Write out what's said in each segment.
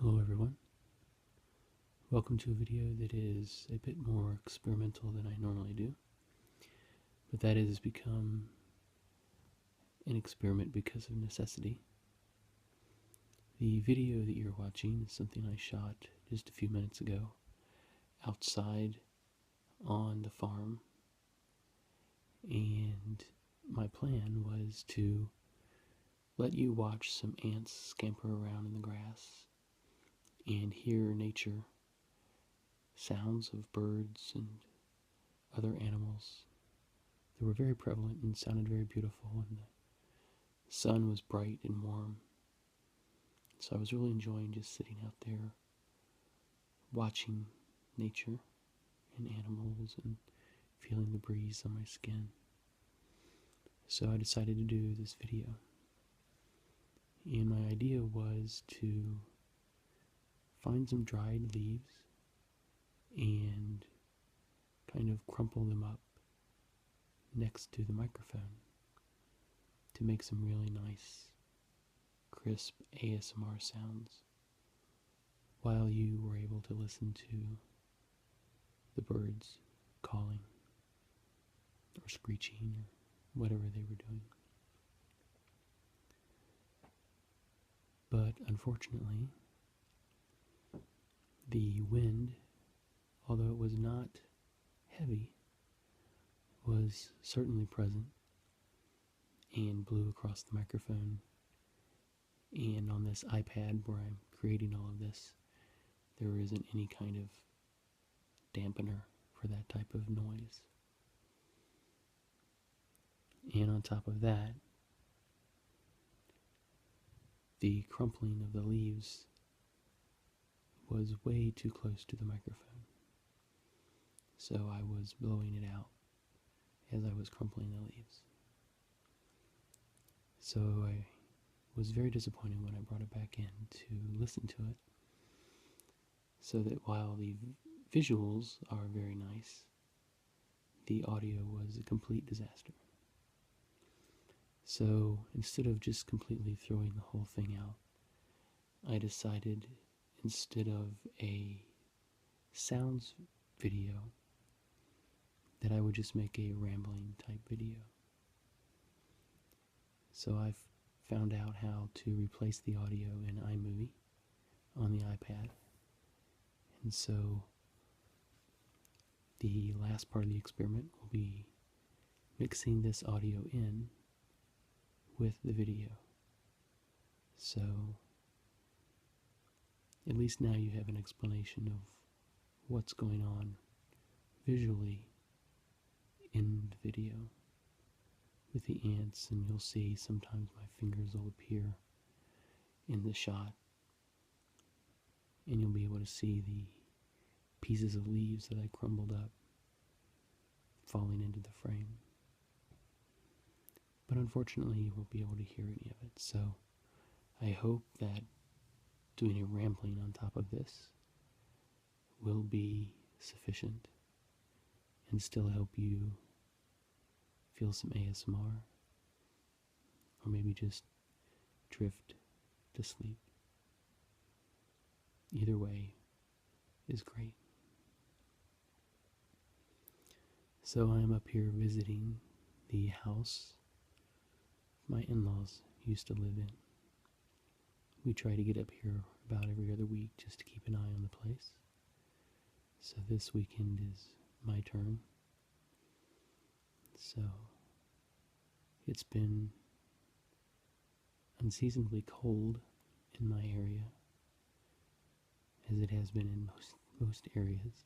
Hello everyone, welcome to a video that is a bit more experimental than I normally do, but that has become an experiment because of necessity. The video that you're watching is something I shot just a few minutes ago outside on the farm, and my plan was to let you watch some ants scamper around in the grass and hear nature, sounds of birds and other animals that were very prevalent and sounded very beautiful, and the sun was bright and warm. So I was really enjoying just sitting out there watching nature and animals and feeling the breeze on my skin. So I decided to do this video. And my idea was to find some dried leaves and kind of crumple them up next to the microphone to make some really nice, crisp ASMR sounds while you were able to listen to the birds calling or screeching or whatever they were doing. But unfortunately, the wind, although it was not heavy, was certainly present and blew across the microphone. And on this iPad where I'm creating all of this, there isn't any kind of dampener for that type of noise. And on top of that, the crumpling of the leaves was way too close to the microphone. So I was blowing it out as I was crumpling the leaves. So I was very disappointed when I brought it back in to listen to it, so that while the visuals are very nice, the audio was a complete disaster. So instead of just completely throwing the whole thing out, I decided, instead of a sounds video, that I would just make a rambling type video. So I've found out how to replace the audio in iMovie on the iPad. And so the last part of the experiment will be mixing this audio in with the video. So at least now you have an explanation of what's going on visually in the video with the ants, and you'll see sometimes my fingers will appear in the shot, and you'll be able to see the pieces of leaves that I crumbled up falling into the frame. But unfortunately, you won't be able to hear any of it, so I hope that doing a rambling on top of this will be sufficient and still help you feel some ASMR, or maybe just drift to sleep. Either way is great. So I am up here visiting the house my in-laws used to live in. We try to get up here about every other week just to keep an eye on the place. So this weekend is my turn. So it's been unseasonably cold in my area, as it has been in most areas,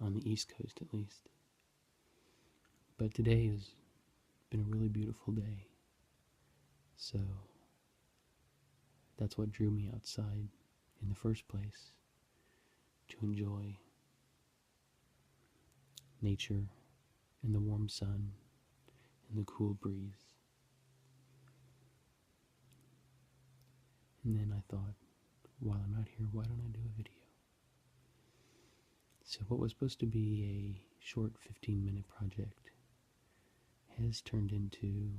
on the East Coast at least. But today has been a really beautiful day, so that's what drew me outside in the first place, to enjoy nature and the warm sun and the cool breeze. And then I thought, while I'm out here, why don't I do a video? So what was supposed to be a short 15-minute project has turned into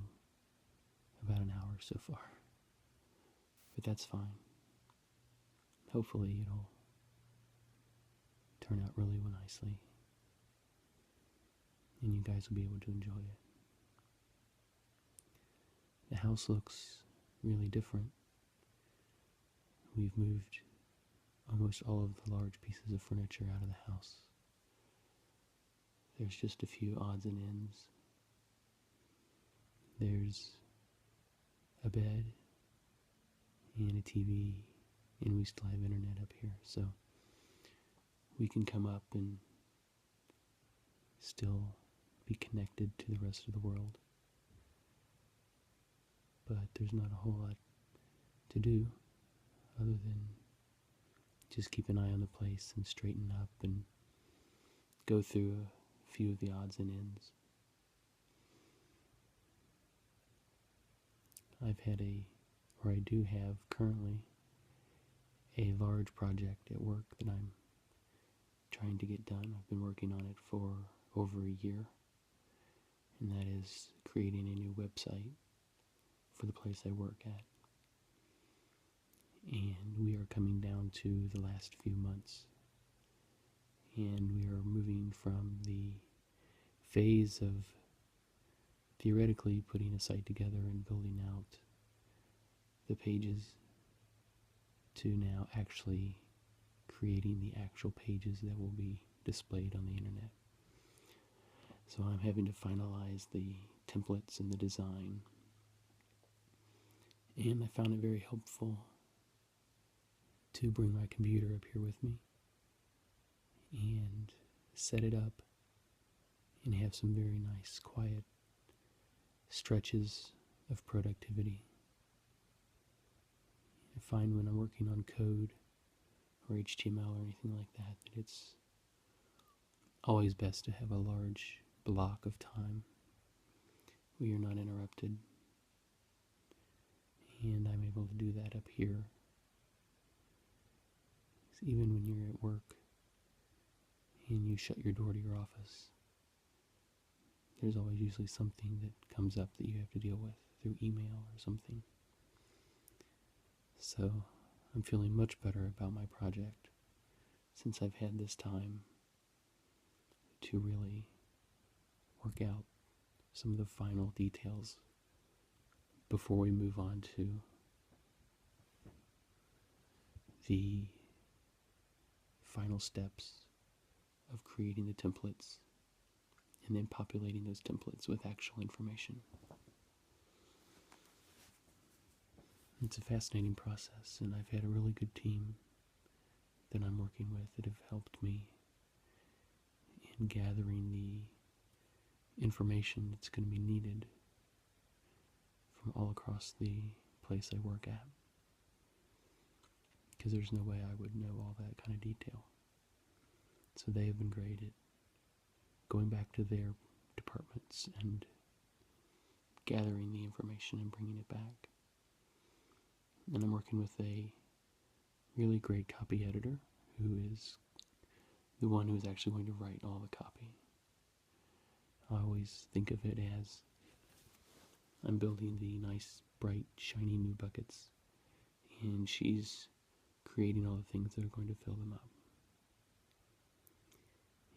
about an hour so far. But that's fine. hopefully it'll turn out really nicely, and you guys will be able to enjoy it. The house looks really different. We've moved almost all of the large pieces of furniture out of the house. There's just a few odds and ends. There's a bed and a TV, and we still have internet up here, so we can come up and still be connected to the rest of the world. But there's not a whole lot to do other than just keep an eye on the place and straighten up and go through a few of the odds and ends. I do have currently a large project at work that I'm trying to get done. I've been working on it for over a year, and that is creating a new website for the place I work at. And we are coming down to the last few months, and we are moving from the phase of theoretically putting a site together and building out the pages to now actually creating the actual pages that will be displayed on the internet. So I'm having to finalize the templates and the design, and I found it very helpful to bring my computer up here with me and set it up and have some very nice quiet stretches of productivity. I find when I'm working on code or HTML or anything like that, that it's always best to have a large block of time where you're not interrupted, and I'm able to do that up here. Even when you're at work and you shut your door to your office, there's always usually something that comes up that you have to deal with through email or something. So I'm feeling much better about my project since I've had this time to really work out some of the final details before we move on to the final steps of creating the templates and then populating those templates with actual information. It's a fascinating process, and I've had a really good team that I'm working with that have helped me in gathering the information that's going to be needed from all across the place I work at, because there's no way I would know all that kind of detail. So they have been great at going back to their departments and gathering the information and bringing it back. And I'm working with a really great copy editor who is the one who is actually going to write all the copy. I always think of it as I'm building the nice, bright, shiny new buckets, and she's creating all the things that are going to fill them up.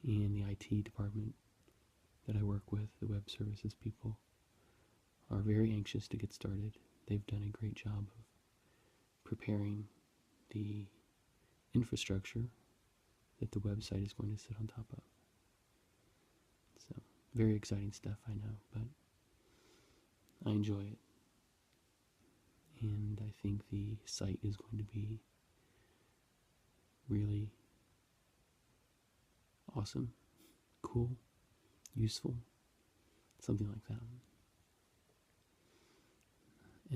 And the IT department that I work with, the web services people, are very anxious to get started. They've done a great job of preparing the infrastructure that the website is going to sit on top of. So, very exciting stuff, I know, but I enjoy it. And I think the site is going to be really awesome, cool, useful, something like that.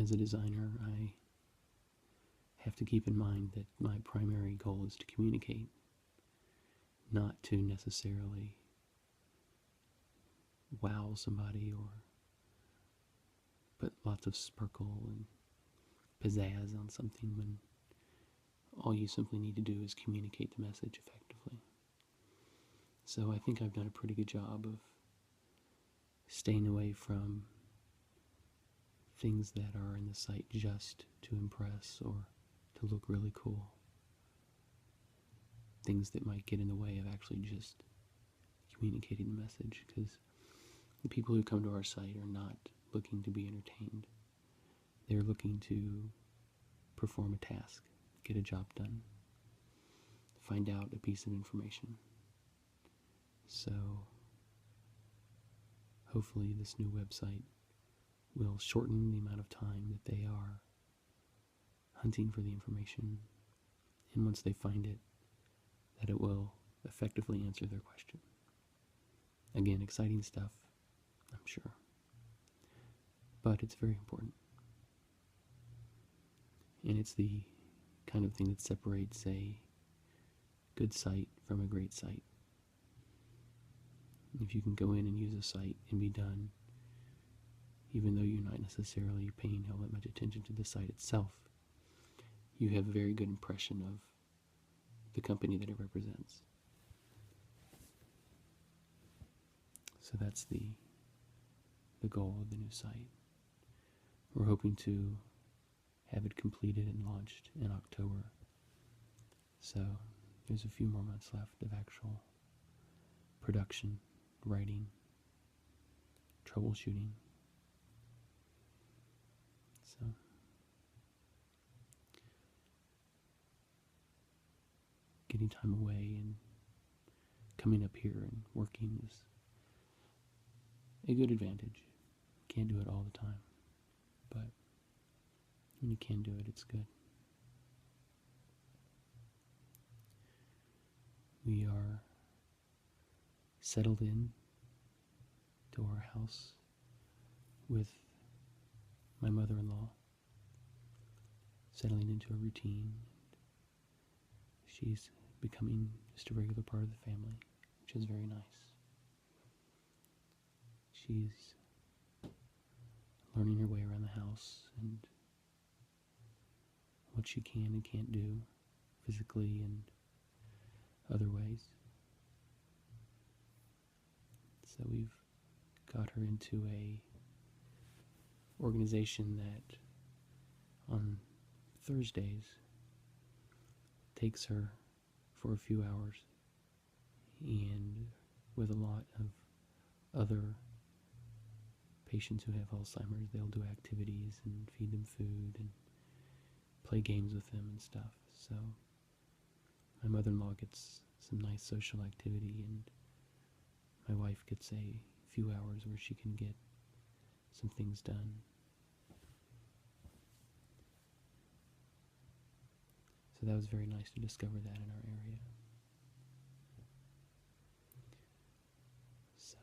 As a designer, I have to keep in mind that my primary goal is to communicate, not to necessarily wow somebody or put lots of sparkle and pizzazz on something when all you simply need to do is communicate the message effectively. So I think I've done a pretty good job of staying away from things that are in the site just to impress or to look really cool. things that might get in the way of actually just communicating the message, because the people who come to our site are not looking to be entertained. They're looking to perform a task, get a job done, find out a piece of information. So hopefully this new website will shorten the amount of time that they are hunting for the information, and once they find it, that it will effectively answer their question. Again, exciting stuff, I'm sure, but it's very important. And it's the kind of thing that separates a good site from a great site. If you can go in and use a site and be done, even though you're not necessarily paying all that much attention to the site itself, you have a very good impression of the company that it represents. So that's the goal of the new site. We're hoping to have it completed and launched in October. So there's a few more months left of actual production, writing, troubleshooting. So getting time away and coming up here and working is a good advantage. Can't do it all the time, but when you can do it, it's good. We are settled in to our house with my mother-in-law, settling into a routine. She's becoming just a regular part of the family, which is very nice. She's learning her way around the house and what she can and can't do physically and other ways. So we've got her into a organization that on Thursdays takes her for a few hours, and with a lot of other patients who have Alzheimer's, they'll do activities and feed them food and play games with them and stuff. So my mother-in-law gets some nice social activity, and my wife gets a few hours where she can get some things done. So that was very nice to discover that in our area. So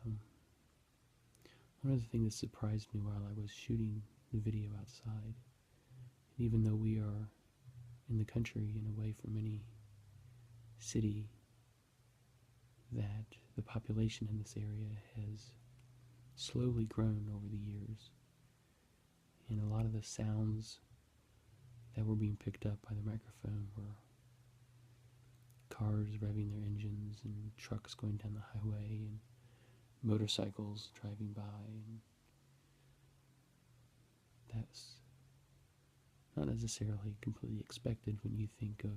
one of the things that surprised me while I was shooting the video outside, and even though we are in the country and away from any city, that the population in this area has slowly grown over the years, and a lot of the sounds that were being picked up by the microphone were cars revving their engines and trucks going down the highway and motorcycles driving by, and that's not necessarily completely expected when you think of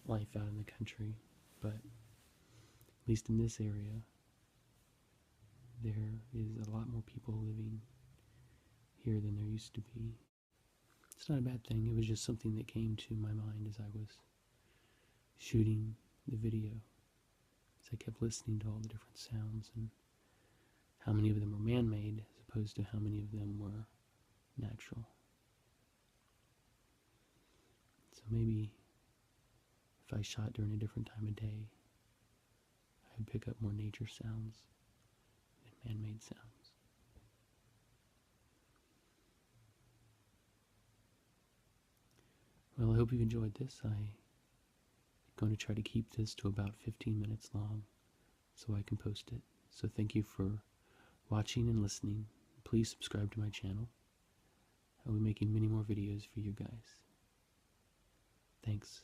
life out in the country, but at least in this area there is a lot more people living here than there used to be. It's not a bad thing, it was just something that came to my mind as I was shooting the video, as I kept listening to all the different sounds and how many of them were man-made as opposed to how many of them were natural. So maybe if I shot during a different time of day, I would pick up more nature sounds than man-made sounds. Well, I hope you've enjoyed this. I'm going to try to keep this to about 15 minutes long so I can post it. So thank you for watching and listening. Please subscribe to my channel. I'll be making many more videos for you guys. Thanks.